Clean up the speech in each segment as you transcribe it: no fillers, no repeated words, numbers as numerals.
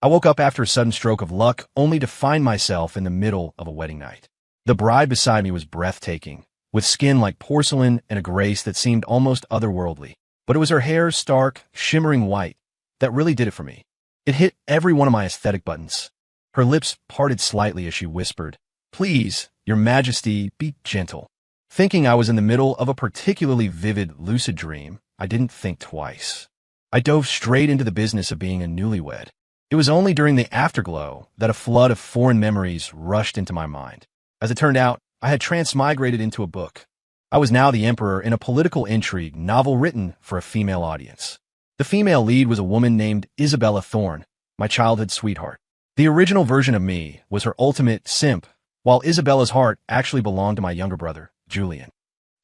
I woke up after a sudden stroke of luck, only to find myself in the middle of a wedding night. The bride beside me was breathtaking, with skin like porcelain and a grace that seemed almost otherworldly. But it was her hair's stark, shimmering white that really did it for me. It hit every one of my aesthetic buttons. Her lips parted slightly as she whispered, "Please, Your Majesty, be gentle." Thinking I was in the middle of a particularly vivid, lucid dream, I didn't think twice. I dove straight into the business of being a newlywed. It was only during the afterglow that a flood of foreign memories rushed into my mind. As it turned out, I had transmigrated into a book. I was now the emperor in a political intrigue novel written for a female audience. The female lead was a woman named Isabella Thorne, my childhood sweetheart. The original version of me was her ultimate simp, while Isabella's heart actually belonged to my younger brother, Julian.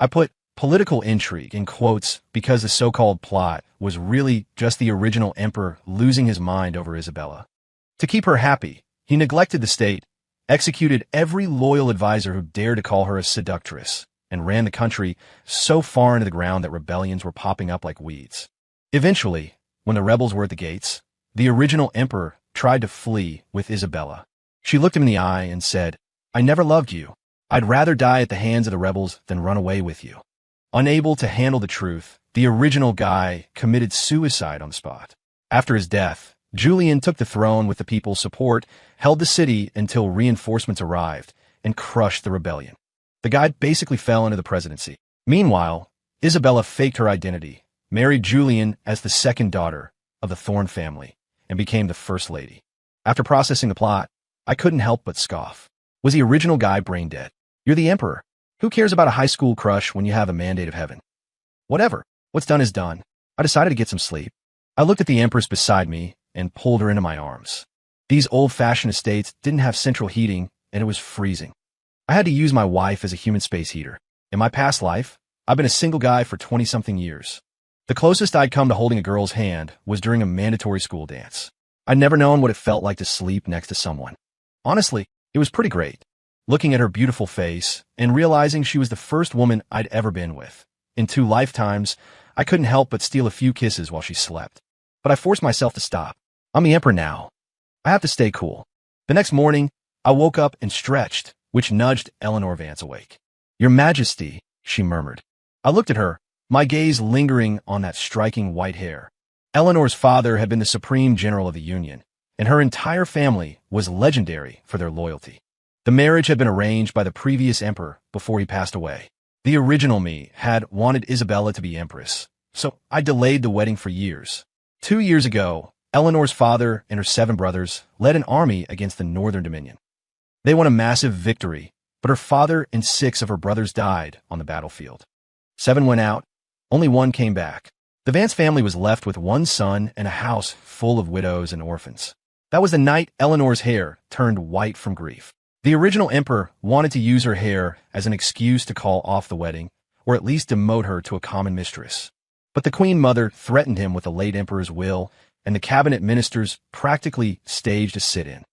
I put political intrigue in quotes because the so-called plot was really just the original emperor losing his mind over Isabella. To keep her happy, he neglected the state, executed every loyal advisor who dared to call her a seductress, and ran the country so far into the ground that rebellions were popping up like weeds. Eventually, when the rebels were at the gates, the original emperor tried to flee with Isabella. She looked him in the eye and said, "I never loved you. I'd rather die at the hands of the rebels than run away with you." Unable to handle the truth, the original guy committed suicide on the spot. After his death, Julian took the throne with the people's support, held the city until reinforcements arrived, and crushed the rebellion. The guy basically fell into the presidency. Meanwhile, Isabella faked her identity, married Julian as the second daughter of the Thorne family, and became the first lady. After processing the plot, I couldn't help but scoff. Was the original guy brain dead? You're the emperor. Who cares about a high school crush when you have a mandate of heaven? Whatever. What's done is done. I decided to get some sleep. I looked at the empress beside me and pulled her into my arms. These old-fashioned estates didn't have central heating, and it was freezing. I had to use my wife as a human space heater. In my past life, I've been a single guy for 20-something years. The closest I'd come to holding a girl's hand was during a mandatory school dance. I'd never known what it felt like to sleep next to someone. Honestly, it was pretty great. Looking at her beautiful face and realizing she was the first woman I'd ever been with. In 2 lifetimes, I couldn't help but steal a few kisses while she slept. But I forced myself to stop. I'm the emperor now. I have to stay cool. The next morning, I woke up and stretched, which nudged Eleanor Vance awake. "Your Majesty," she murmured. I looked at her, my gaze lingering on that striking white hair. Eleanor's father had been the supreme general of the Union, and her entire family was legendary for their loyalty. The marriage had been arranged by the previous emperor before he passed away. The original me had wanted Isabella to be empress, so I delayed the wedding for years. 2 years ago, Eleanor's father and her 7 brothers led an army against the Northern Dominion. They won a massive victory, but her father and 6 of her brothers died on the battlefield. 7 went out, only 1 came back. The Vance family was left with 1 son and a house full of widows and orphans. That was the night Eleanor's hair turned white from grief. The original emperor wanted to use her hair as an excuse to call off the wedding, or at least demote her to a common mistress. But the queen mother threatened him with the late emperor's will, and the cabinet ministers practically staged a sit-in.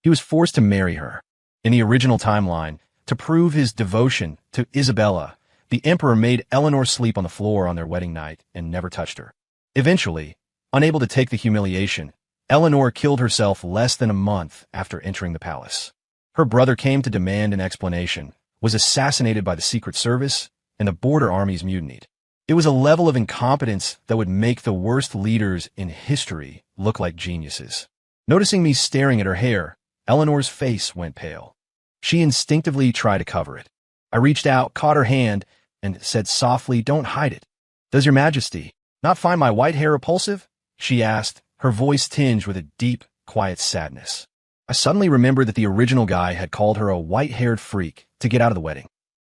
He was forced to marry her. In the original timeline, to prove his devotion to Isabella, the emperor made Eleanor sleep on the floor on their wedding night and never touched her. Eventually, unable to take the humiliation, Eleanor killed herself less than a month after entering the palace. Her brother came to demand an explanation, was assassinated by the Secret Service, and the border armies mutinied. It was a level of incompetence that would make the worst leaders in history look like geniuses. Noticing me staring at her hair, Eleanor's face went pale. She instinctively tried to cover it. I reached out, caught her hand, and said softly, "Don't hide it." "Does Your Majesty not find my white hair repulsive?" she asked, her voice tinged with a deep, quiet sadness. I suddenly remembered that the original guy had called her a white-haired freak to get out of the wedding.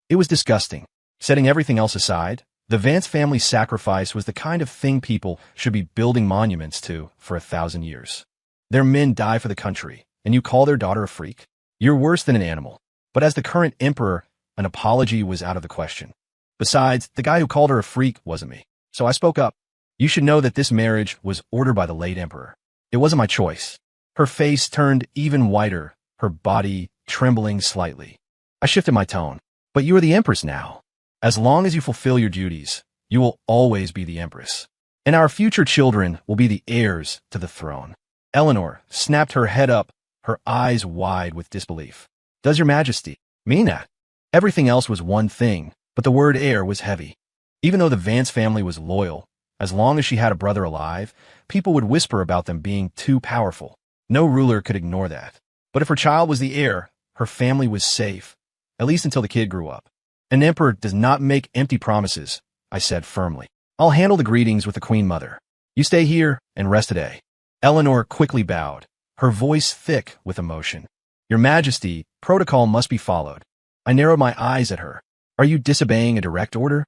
It was disgusting. Setting everything else aside, the Vance family sacrifice was the kind of thing people should be building monuments to for 1,000 years. Their men die for the country, and you call their daughter a freak? You're worse than an animal. But as the current emperor, an apology was out of the question. Besides, the guy who called her a freak wasn't me. So I spoke up. "You should know that this marriage was ordered by the late emperor. It wasn't my choice." Her face turned even whiter, her body trembling slightly. I shifted my tone. "But you are the empress now. As long as you fulfill your duties, you will always be the empress. And our future children will be the heirs to the throne." Eleanor snapped her head up, her eyes wide with disbelief. Does your majesty mean that? Everything else was one thing, but the word heir was heavy. Even though the Vance family was loyal, as long as she had a brother alive, people would whisper about them being too powerful. No ruler could ignore that. But if her child was the heir, her family was safe, at least until the kid grew up. An emperor does not make empty promises, I said firmly. I'll handle the greetings with the Queen Mother. You stay here and rest today. Eleanor quickly bowed, her voice thick with emotion. Your Majesty, protocol must be followed. I narrowed my eyes at her. Are you disobeying a direct order?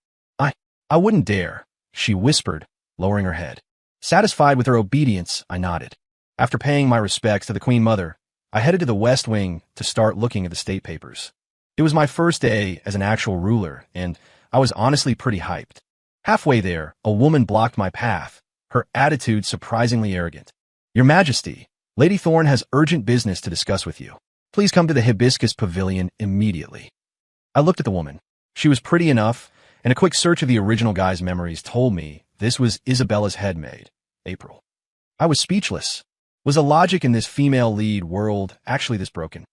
I wouldn't dare, she whispered, lowering her head. Satisfied with her obedience, I nodded. After paying my respects to the Queen Mother, I headed to the West Wing to start looking at the state papers. It was my first day as an actual ruler, and I was honestly pretty hyped. Halfway there, a woman blocked my path, her attitude surprisingly arrogant. Your Majesty, Lady Thorne has urgent business to discuss with you. Please come to the Hibiscus Pavilion immediately. I looked at the woman. She was pretty enough, and a quick search of the original guy's memories told me this was Isabella's headmaid, April. I was speechless. Was the logic in this female lead world actually this broken?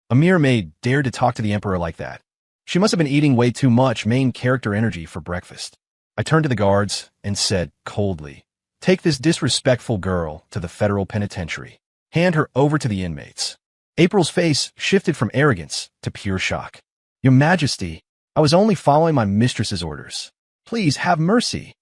A mere maid dared to talk to the Emperor like that. She must have been eating way too much main character energy for breakfast. I turned to the guards and said coldly, take this disrespectful girl to the federal penitentiary. Hand her over to the inmates. April's face shifted from arrogance to pure shock. Your Majesty, I was only following my mistress's orders. Please have mercy.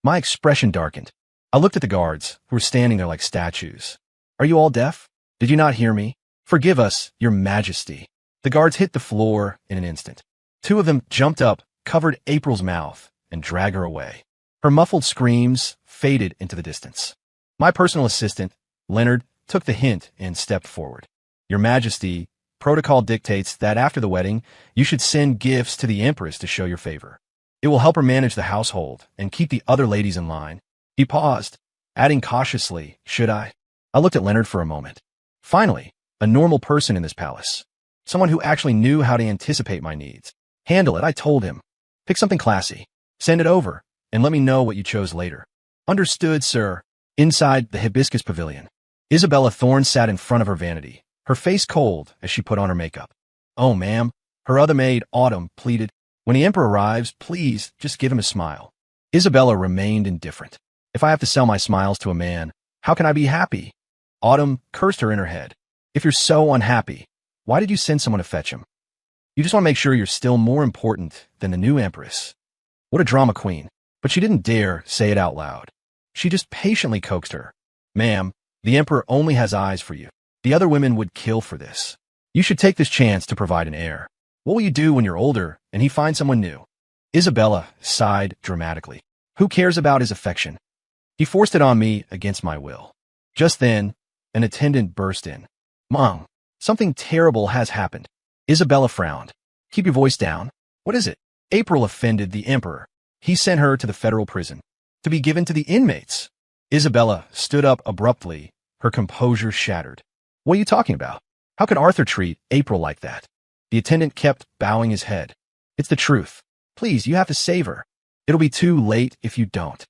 My expression darkened. I looked at the guards, who were standing there like statues. Are you all deaf? Did you not hear me? Forgive us, Your Majesty. The guards hit the floor in an instant. Two of them jumped up, covered April's mouth, and dragged her away. Her muffled screams faded into the distance. My personal assistant, Leonard, took the hint and stepped forward. Your Majesty, protocol dictates that after the wedding, you should send gifts to the Empress to show your favor. It will help her manage the household and keep the other ladies in line. He paused, adding cautiously, should I? I looked at Leonard for a moment. Finally, a normal person in this palace. Someone who actually knew how to anticipate my needs. Handle it, I told him. Pick something classy. Send it over, and let me know what you chose later. Understood, sir. Inside the Hibiscus Pavilion, Isabella Thorne sat in front of her vanity, her face cold as she put on her makeup. Oh, ma'am, her other maid, Autumn, pleaded. When the Emperor arrives, please just give him a smile. Isabella remained indifferent. If I have to sell my smiles to a man, how can I be happy? Autumn cursed her in her head. If you're so unhappy, why did you send someone to fetch him? You just want to make sure you're still more important than the new Empress. What a drama queen. But she didn't dare say it out loud. She just patiently coaxed her. Ma'am, the Emperor only has eyes for you. The other women would kill for this. You should take this chance to provide an heir. What will you do when you're older and he finds someone new? Isabella sighed dramatically. Who cares about his affection? He forced it on me against my will. Just then, an attendant burst in. Mom, something terrible has happened. Isabella frowned. Keep your voice down. What is it? April offended the Emperor. He sent her to the federal prison, to be given to the inmates. Isabella stood up abruptly, her composure shattered. What are you talking about? How could Arthur treat April like that? The attendant kept bowing his head. It's the truth. Please, you have to save her. It'll be too late if you don't.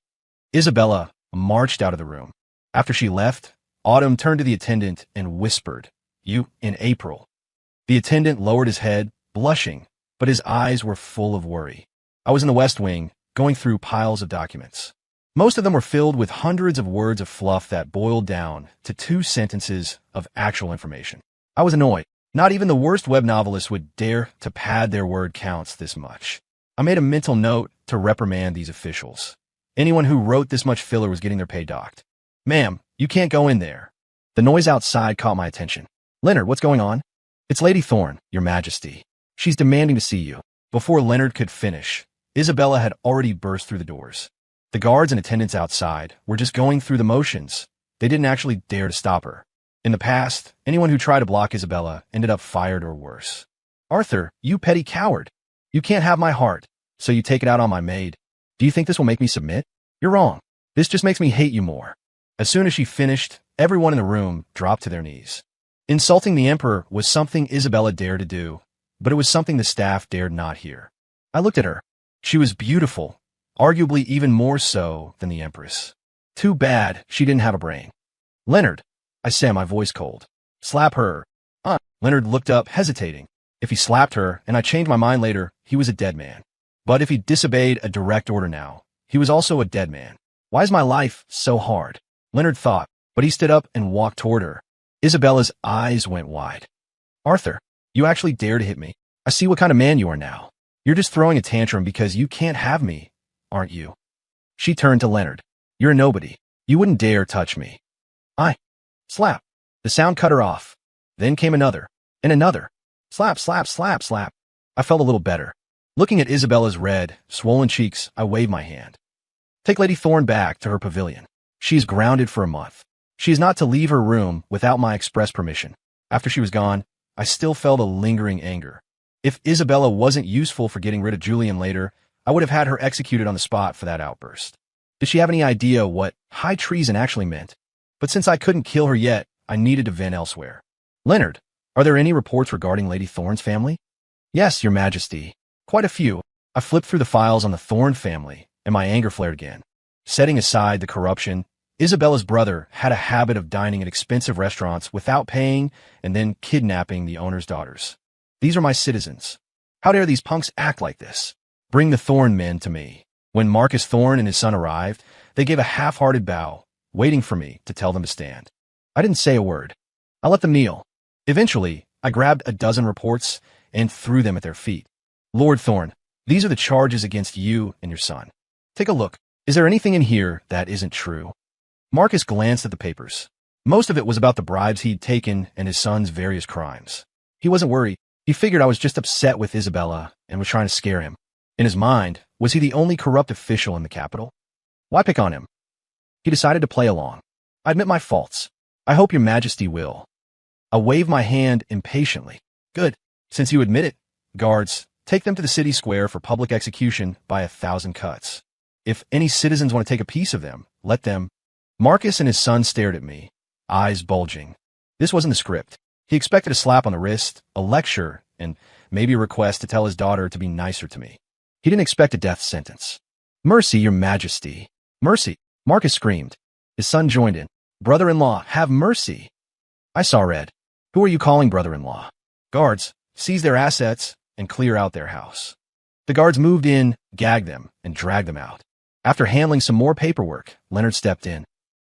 Isabella marched out of the room. After she left, Autumn turned to the attendant and whispered, You in April. The attendant lowered his head, blushing, but his eyes were full of worry. I was in the West Wing, going through piles of documents. Most of them were filled with hundreds of words of fluff that boiled down to 2 sentences of actual information. I was annoyed. Not even the worst web novelists would dare to pad their word counts this much. I made a mental note to reprimand these officials. Anyone who wrote this much filler was getting their pay docked. Ma'am, you can't go in there. The noise outside caught my attention. Leonard, what's going on? It's Lady Thorne, Your Majesty. She's demanding to see you. Before Leonard could finish, Isabella had already burst through the doors. The guards and attendants outside were just going through the motions. They didn't actually dare to stop her. In the past, anyone who tried to block Isabella ended up fired or worse. Arthur, you petty coward. You can't have my heart, so you take it out on my maid. Do you think this will make me submit? You're wrong. This just makes me hate you more. As soon as she finished, everyone in the room dropped to their knees. Insulting the Emperor was something Isabella dared to do, but it was something the staff dared not hear. I looked at her. She was beautiful, arguably even more so than the Empress. Too bad she didn't have a brain. Leonard, I said, my voice cold. Slap her. Leonard looked up, hesitating. If he slapped her, and I changed my mind later, he was a dead man. But if he disobeyed a direct order now, he was also a dead man. Why is my life so hard? Leonard thought, but he stood up and walked toward her. Isabella's eyes went wide. Arthur, you actually dare to hit me. I see what kind of man you are now. You're just throwing a tantrum because you can't have me, aren't you? She turned to Leonard. You're a nobody. You wouldn't dare touch me. Slap. The sound cut her off. Then came another, and another. Slap, slap, slap, slap. I felt a little better. Looking at Isabella's red, swollen cheeks, I waved my hand. Take Lady Thorne back to her pavilion. She is grounded for a month. She is not to leave her room without my express permission. After she was gone, I still felt a lingering anger. If Isabella wasn't useful for getting rid of Julian later, I would have had her executed on the spot for that outburst. Did she have any idea what high treason actually meant? But since I couldn't kill her yet, I needed to vent elsewhere. Leonard, are there any reports regarding Lady Thorne's family? Yes, Your Majesty. Quite a few. I flipped through the files on the Thorne family, and my anger flared again. Setting aside the corruption, Isabella's brother had a habit of dining at expensive restaurants without paying and then kidnapping the owner's daughters. These are my citizens. How dare these punks act like this? Bring the Thorne men to me. When Marcus Thorne and his son arrived, they gave a half-hearted bow, waiting for me to tell them to stand. I didn't say a word. I let them kneel. Eventually, I grabbed a dozen reports and threw them at their feet. Lord Thorne, these are the charges against you and your son. Take a look. Is there anything in here that isn't true? Marcus glanced at the papers. Most of it was about the bribes he'd taken and his son's various crimes. He wasn't worried. He figured I was just upset with Isabella and was trying to scare him. In his mind, was he the only corrupt official in the capital? Why pick on him? He decided to play along. I admit my faults. I hope Your Majesty will. I waved my hand impatiently. Good. Since you admit it, guards, take them to the city square for public execution by 1,000 cuts. If any citizens want to take a piece of them, let them. Marcus and his son stared at me, eyes bulging. This wasn't the script. He expected a slap on the wrist, a lecture, and maybe a request to tell his daughter to be nicer to me. He didn't expect a death sentence. Mercy, Your Majesty. Mercy, Marcus screamed. His son joined in. Brother-in-law, have mercy. I saw red. Who are you calling brother-in-law? Guards, seize their assets and clear out their house. The guards moved in, gagged them, and dragged them out. After handling some more paperwork, Leonard stepped in.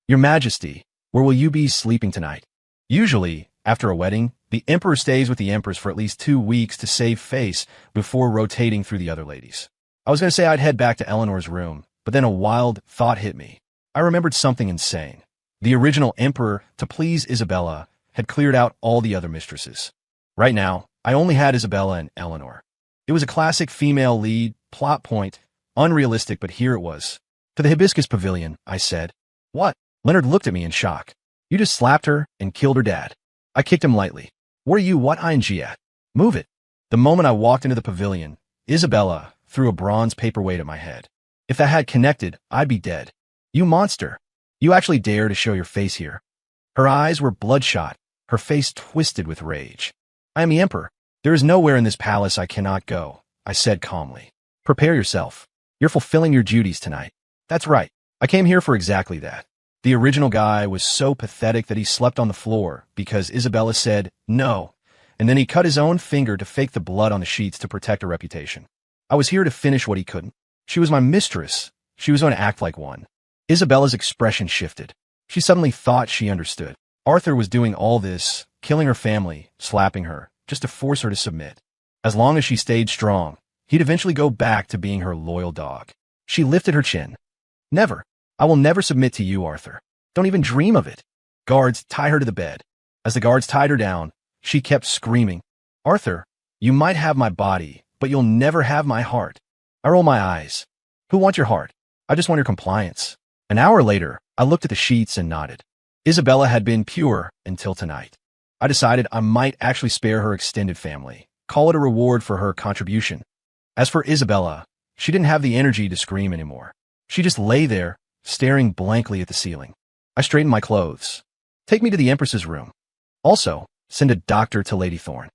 Your Majesty, where will you be sleeping tonight? Usually, after a wedding, the emperor stays with the empress for at least 2 weeks to save face before rotating through the other ladies. I was going to say I'd head back to Eleanor's room, but then a wild thought hit me. I remembered something insane. The original emperor, to please Isabella, had cleared out all the other mistresses. Right now, I only had Isabella and Eleanor. It was a classic female lead, plot point, unrealistic, but here it was. To the Hibiscus Pavilion, I said. What? Leonard looked at me in shock. You just slapped her and killed her dad. I kicked him lightly. What are you ing at? Move it. The moment I walked into the pavilion, Isabella threw a bronze paperweight at my head. If that had connected, I'd be dead. You monster. You actually dare to show your face here. Her eyes were bloodshot, her face twisted with rage. I am the emperor. There is nowhere in this palace I cannot go, I said calmly. Prepare yourself. You're fulfilling your duties tonight. That's right. I came here for exactly that. The original guy was so pathetic that he slept on the floor because Isabella said no, and then he cut his own finger to fake the blood on the sheets to protect her reputation. I was here to finish what he couldn't. She was my mistress. She was going to act like one. Isabella's expression shifted. She suddenly thought she understood. Arthur was doing all this, killing her family, slapping her, just to force her to submit. As long as she stayed strong, he'd eventually go back to being her loyal dog. She lifted her chin. Never. I will never submit to you, Arthur. Don't even dream of it. Guards, tie her to the bed. As the guards tied her down, she kept screaming, Arthur, you might have my body, but you'll never have my heart. I roll my eyes. Who wants your heart? I just want your compliance. An hour later, I looked at the sheets and nodded. Isabella had been pure until tonight. I decided I might actually spare her extended family, call it a reward for her contribution. As for Isabella, she didn't have the energy to scream anymore. She just lay there, staring blankly at the ceiling. I straightened my clothes. Take me to the Empress's room. Also, send a doctor to Lady Thorne.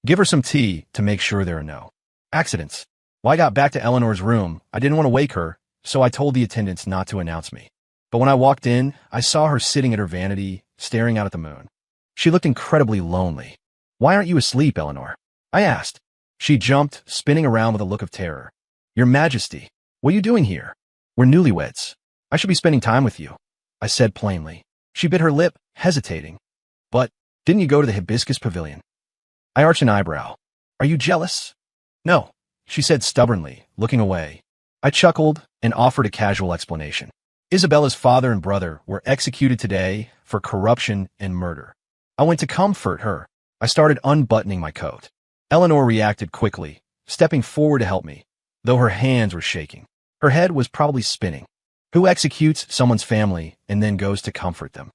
Give her some tea to make sure there are no accidents. When I got back to Eleanor's room, I didn't want to wake her, so I told the attendants not to announce me. But when I walked in, I saw her sitting at her vanity, staring out at the moon. She looked incredibly lonely. "Why aren't you asleep, Eleanor?" I asked. She jumped, spinning around with a look of terror. "Your Majesty, what are you doing here? We're newlyweds. I should be spending time with you," I said plainly. She bit her lip, hesitating. "But, didn't you go to the hibiscus pavilion?" I arched an eyebrow. "Are you jealous?" "No," she said stubbornly, looking away. I chuckled and offered a casual explanation. "Isabella's father and brother were executed today for corruption and murder. I went to comfort her." I started unbuttoning my coat. Eleanor reacted quickly, stepping forward to help me, though her hands were shaking. Her head was probably spinning. Who executes someone's family and then goes to comfort them?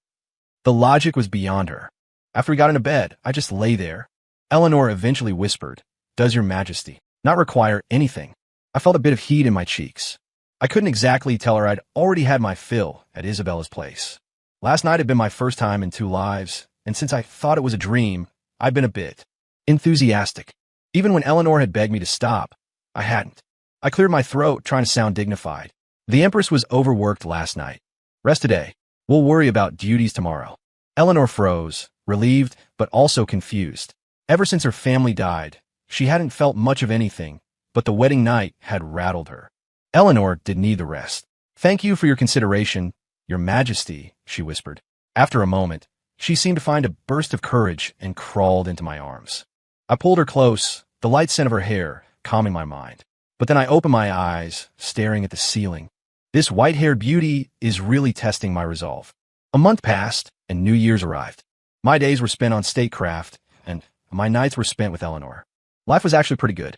The logic was beyond her. After we got into bed, I just lay there. Eleanor eventually whispered, "Does your Majesty not require anything?" I felt a bit of heat in my cheeks. I couldn't exactly tell her I'd already had my fill at Isabella's place. Last night had been my first time in 2 lives, and since I thought it was a dream, I'd been a bit enthusiastic. Even when Eleanor had begged me to stop, I hadn't. I cleared my throat, trying to sound dignified. "The Empress was overworked last night. Rest today. We'll worry about duties tomorrow." Eleanor froze, relieved but also confused. Ever since her family died, she hadn't felt much of anything, but the wedding night had rattled her. Eleanor did need the rest. "Thank you for your consideration, Your Majesty," she whispered. After a moment, she seemed to find a burst of courage and crawled into my arms. I pulled her close, the light scent of her hair calming my mind. But then I opened my eyes, staring at the ceiling. This white-haired beauty is really testing my resolve. A month passed, and New Year's arrived. My days were spent on statecraft, and my nights were spent with Eleanor. Life was actually pretty good.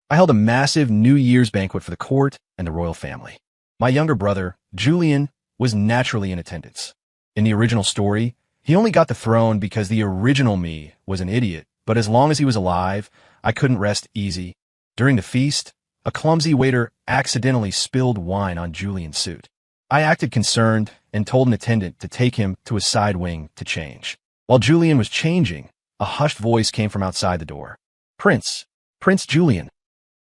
I held a massive New Year's banquet for the court and the royal family. My younger brother, Julian, was naturally in attendance. In the original story, he only got the throne because the original me was an idiot, but as long as he was alive, I couldn't rest easy. During the feast, a clumsy waiter accidentally spilled wine on Julian's suit. I acted concerned and told an attendant to take him to a side wing to change. While Julian was changing, a hushed voice came from outside the door. "Prince Julian."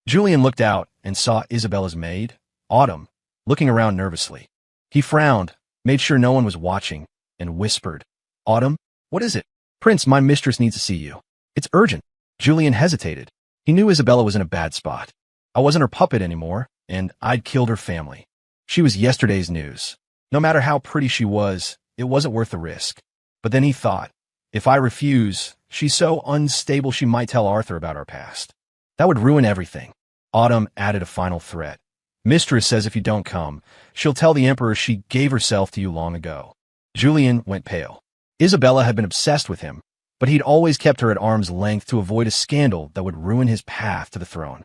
Julian looked out and saw Isabella's maid, Autumn, looking around nervously. He frowned, made sure no one was watching, and whispered, "Autumn, what is it?" "Prince, my mistress needs to see you. It's urgent." Julian hesitated. He knew Isabella was in a bad spot. I wasn't her puppet anymore, and I'd killed her family. She was yesterday's news. No matter how pretty she was, it wasn't worth the risk. But then he thought, if I refuse, she's so unstable she might tell Arthur about our past. That would ruin everything. Autumn added a final threat. "Mistress says if you don't come, she'll tell the Emperor she gave herself to you long ago." Julian went pale. Isabella had been obsessed with him, but he'd always kept her at arm's length to avoid a scandal that would ruin his path to the throne.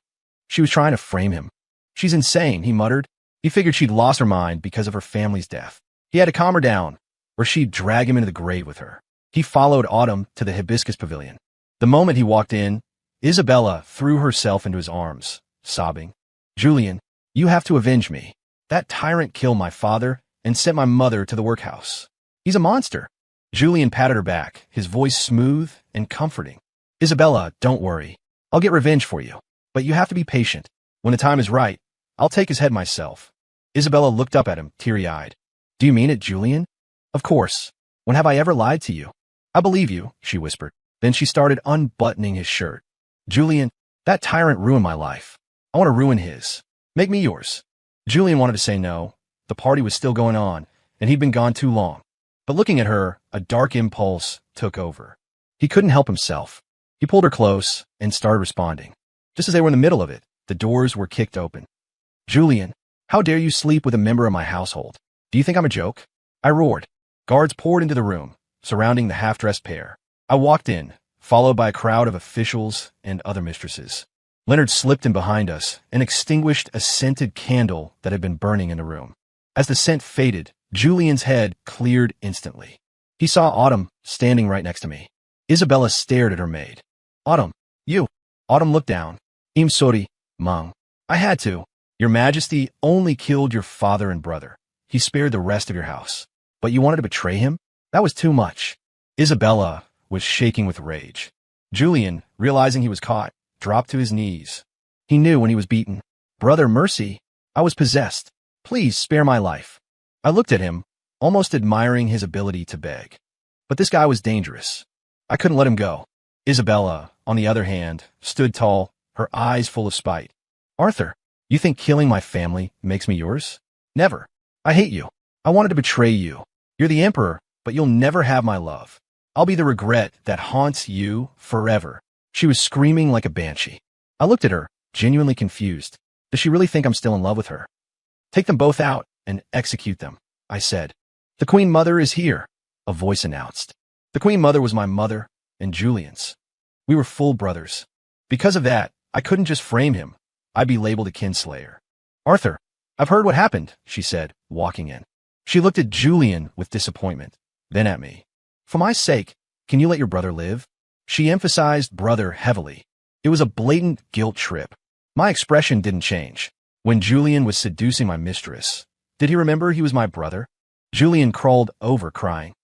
She was trying to frame him. "She's insane," he muttered. He figured she'd lost her mind because of her family's death. He had to calm her down, or she'd drag him into the grave with her. He followed Autumn to the hibiscus pavilion. The moment he walked in, Isabella threw herself into his arms, sobbing, "Julian, you have to avenge me. That tyrant killed my father and sent my mother to the workhouse. He's a monster." Julian patted her back, his voice smooth and comforting. "Isabella, don't worry. I'll get revenge for you. But you have to be patient. When the time is right, I'll take his head myself." Isabella looked up at him, teary-eyed. "Do you mean it, Julian?" "Of course. When have I ever lied to you?" "I believe you," she whispered. Then she started unbuttoning his shirt. "Julian, that tyrant ruined my life. I want to ruin his. Make me yours." Julian wanted to say no. The party was still going on, and he'd been gone too long. But looking at her, a dark impulse took over. He couldn't help himself. He pulled her close and started responding. Just as they were in the middle of it, the doors were kicked open. "Julian, how dare you sleep with a member of my household? Do you think I'm a joke?" I roared. Guards poured into the room, surrounding the half-dressed pair. I walked in, followed by a crowd of officials and other mistresses. Leonard slipped in behind us and extinguished a scented candle that had been burning in the room. As the scent faded, Julian's head cleared instantly. He saw Autumn standing right next to me. Isabella stared at her maid. "Autumn, you." Autumn looked down. "I'm sorry, Mung. I had to. Your Majesty only killed your father and brother. He spared the rest of your house. But you wanted to betray him? That was too much." Isabella was shaking with rage. Julian, realizing he was caught, dropped to his knees. He knew when he was beaten. "Brother, mercy. I was possessed. Please spare my life." I looked at him, almost admiring his ability to beg. But this guy was dangerous. I couldn't let him go. Isabella, on the other hand, stood tall, her eyes full of spite. Arthur, you think killing my family makes me yours? Never. I hate you. I wanted to betray you. You're the emperor, but you'll never have my love. I'll be the regret that haunts you forever. She was screaming like a banshee. I looked at her, genuinely confused. Does she really think I'm still in love with her? Take them both out and execute them, I said. The Queen Mother is here, a voice announced. The Queen Mother was my mother and Julian's. We were full brothers. Because of that, I couldn't just frame him. I'd be labeled a kinslayer. Arthur, I've heard what happened, she said, walking in. She looked at Julian with disappointment, then at me. For my sake, can you let your brother live? She emphasized brother heavily. It was a blatant guilt trip. My expression didn't change. When Julian was seducing my mistress, did he remember he was my brother? Julian crawled over, crying.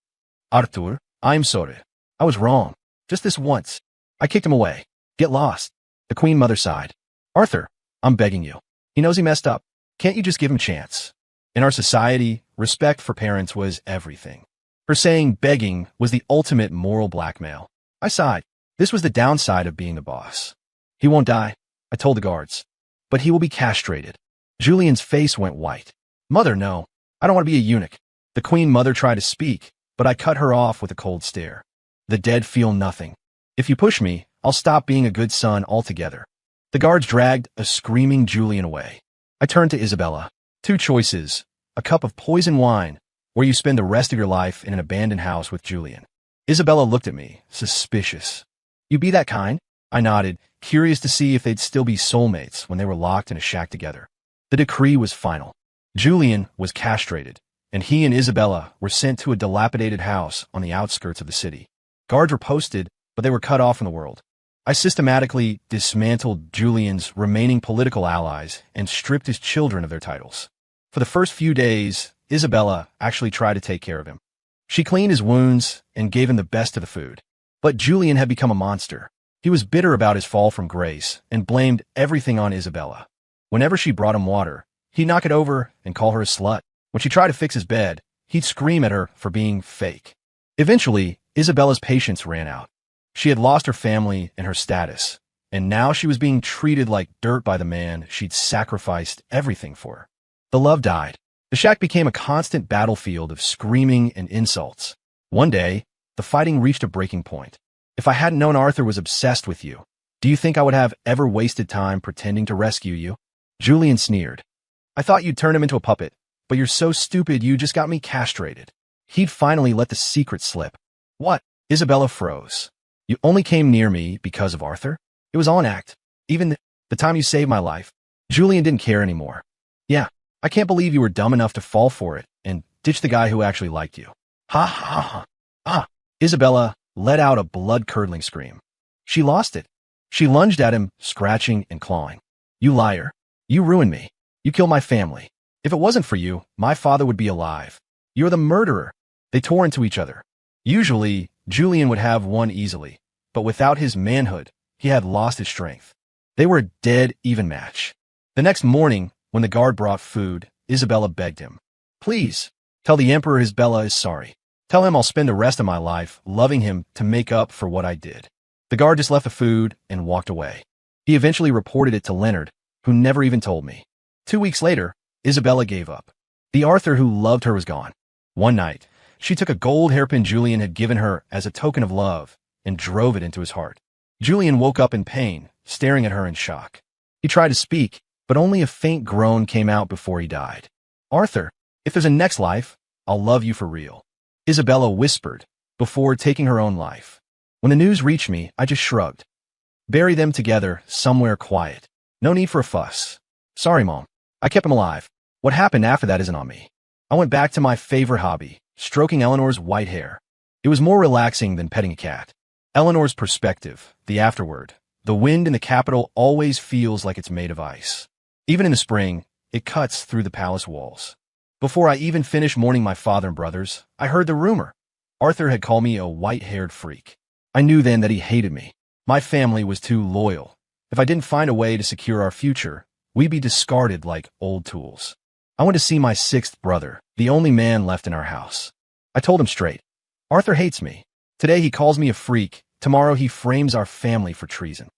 Arthur, I'm sorry. I was wrong. Just this once. I kicked him away. Get lost. The Queen Mother sighed. Arthur, I'm begging you. He knows he messed up. Can't you just give him a chance? In our society, respect for parents was everything. Her saying begging was the ultimate moral blackmail. I sighed. This was the downside of being the boss. He won't die, I told the guards. But he will be castrated. Julian's face went white. Mother, no. I don't want to be a eunuch. The Queen Mother tried to speak, but I cut her off with a cold stare. The dead feel nothing. If you push me, I'll stop being a good son altogether. The guards dragged a screaming Julian away. I turned to Isabella. 2 choices. A cup of poison wine, or you spend the rest of your life in an abandoned house with Julian. Isabella looked at me, suspicious. You be that kind? I nodded, curious to see if they'd still be soulmates when they were locked in a shack together. The decree was final. Julian was castrated, and he and Isabella were sent to a dilapidated house on the outskirts of the city. Guards were posted, but they were cut off from the world. I systematically dismantled Julian's remaining political allies and stripped his children of their titles. For the first few days, Isabella actually tried to take care of him. She cleaned his wounds and gave him the best of the food. But Julian had become a monster. He was bitter about his fall from grace and blamed everything on Isabella. Whenever she brought him water, he'd knock it over and call her a slut. When she tried to fix his bed, he'd scream at her for being fake. Eventually, Isabella's patience ran out. She had lost her family and her status, and now she was being treated like dirt by the man she'd sacrificed everything for. The love died. The shack became a constant battlefield of screaming and insults. One day, the fighting reached a breaking point. If I hadn't known Arthur was obsessed with you, do you think I would have ever wasted time pretending to rescue you? Julian sneered. I thought you'd turn him into a puppet, but you're so stupid you just got me castrated. He'd finally let the secret slip. What? Isabella froze. You only came near me because of Arthur? It was on act. Even the time you saved my life. Julian didn't care anymore. Yeah, I can't believe you were dumb enough to fall for it and ditch the guy who actually liked you. Ha ha ha. Ah. Isabella let out a blood-curdling scream. She lost it. She lunged at him, scratching and clawing. You liar. You ruined me. You killed my family. If it wasn't for you, my father would be alive. You're the murderer. They tore into each other. Usually, Julian would have won easily, but without his manhood, he had lost his strength. They were a dead even match. The next morning, when the guard brought food, Isabella begged him. Please, tell the Emperor Isabella is sorry. Tell him I'll spend the rest of my life loving him to make up for what I did. The guard just left the food and walked away. He eventually reported it to Leonard, who never even told me. 2 weeks later, Isabella gave up. The Arthur who loved her was gone. One night, she took a gold hairpin Julian had given her as a token of love and drove it into his heart. Julian woke up in pain, staring at her in shock. He tried to speak, but only a faint groan came out before he died. Arthur, if there's a next life, I'll love you for real. Isabella whispered, before taking her own life. When the news reached me, I just shrugged. Bury them together, somewhere quiet. No need for a fuss. Sorry, Mom. I kept him alive. What happened after that isn't on me. I went back to my favorite hobby, stroking Eleanor's white hair. It was more relaxing than petting a cat. Eleanor's perspective, the afterward. The wind in the capital always feels like it's made of ice. Even in the spring, it cuts through the palace walls. Before I even finished mourning my father and brothers, I heard the rumor. Arthur had called me a white-haired freak. I knew then that he hated me. My family was too loyal. If I didn't find a way to secure our future, we'd be discarded like old tools. I went to see my 6th brother, the only man left in our house. I told him straight. Arthur hates me. Today he calls me a freak. Tomorrow he frames our family for treason.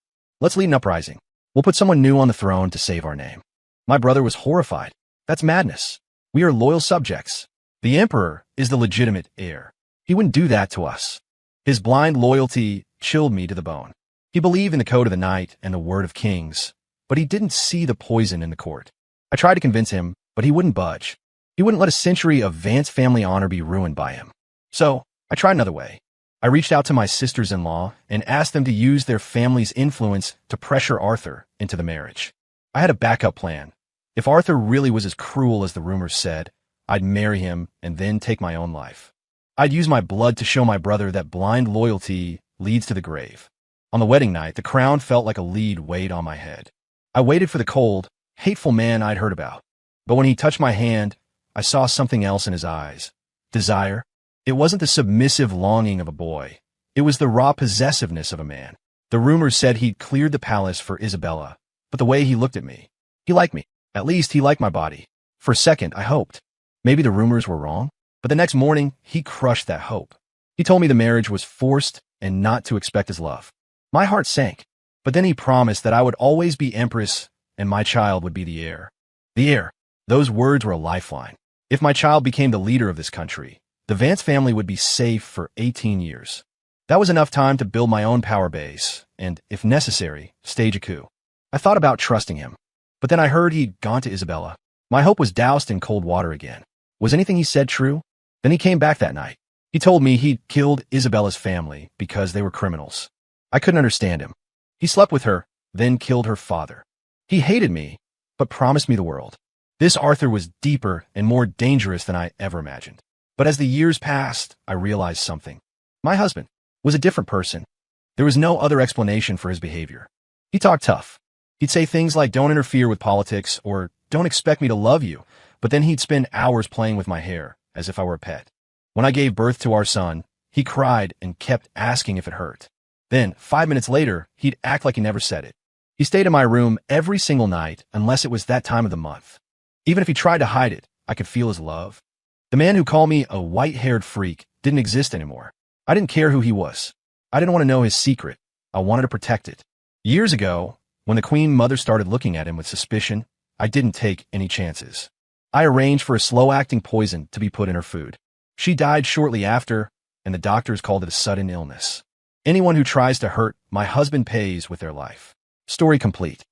Let's lead an uprising. We'll put someone new on the throne to save our name. My brother was horrified. That's madness. We are loyal subjects. The emperor is the legitimate heir. He wouldn't do that to us. His blind loyalty chilled me to the bone. He believed in the code of the night and the word of kings, but he didn't see the poison in the court. I tried to convince him, but he wouldn't budge. He wouldn't let a century of Vance family honor be ruined by him. So, I tried another way. I reached out to my sisters-in-law and asked them to use their family's influence to pressure Arthur into the marriage. I had a backup plan. If Arthur really was as cruel as the rumors said, I'd marry him and then take my own life. I'd use my blood to show my brother that blind loyalty leads to the grave. On the wedding night, the crown felt like a lead weighed on my head. I waited for the cold, hateful man I'd heard about. But when he touched my hand, I saw something else in his eyes. Desire. It wasn't the submissive longing of a boy. It was the raw possessiveness of a man. The rumors said he'd cleared the palace for Isabella, but the way he looked at me, he liked me. At least he liked my body. For a second, I hoped. Maybe the rumors were wrong, but the next morning, he crushed that hope. He told me the marriage was forced and not to expect his love. My heart sank, but then he promised that I would always be empress and my child would be the heir. The heir. Those words were a lifeline. If my child became the leader of this country, the Vance family would be safe for 18 years. That was enough time to build my own power base and, if necessary, stage a coup. I thought about trusting him, but then I heard he'd gone to Isabella. My hope was doused in cold water again. Was anything he said true? Then he came back that night. He told me he'd killed Isabella's family because they were criminals. I couldn't understand him. He slept with her, then killed her father. He hated me, but promised me the world. This Arthur was deeper and more dangerous than I ever imagined. But as the years passed, I realized something. My husband was a different person. There was no other explanation for his behavior. He talked tough. He'd say things like, "Don't interfere with politics," or "Don't expect me to love you," but then he'd spend hours playing with my hair, as if I were a pet. When I gave birth to our son, he cried and kept asking if it hurt. Then, 5 minutes later, he'd act like he never said it. He stayed in my room every single night, unless it was that time of the month. Even if he tried to hide it, I could feel his love. The man who called me a white-haired freak didn't exist anymore. I didn't care who he was. I didn't want to know his secret. I wanted to protect it. Years ago, when the Queen Mother started looking at him with suspicion, I didn't take any chances. I arranged for a slow-acting poison to be put in her food. She died shortly after, and the doctors called it a sudden illness. Anyone who tries to hurt my husband pays with their life. Story complete.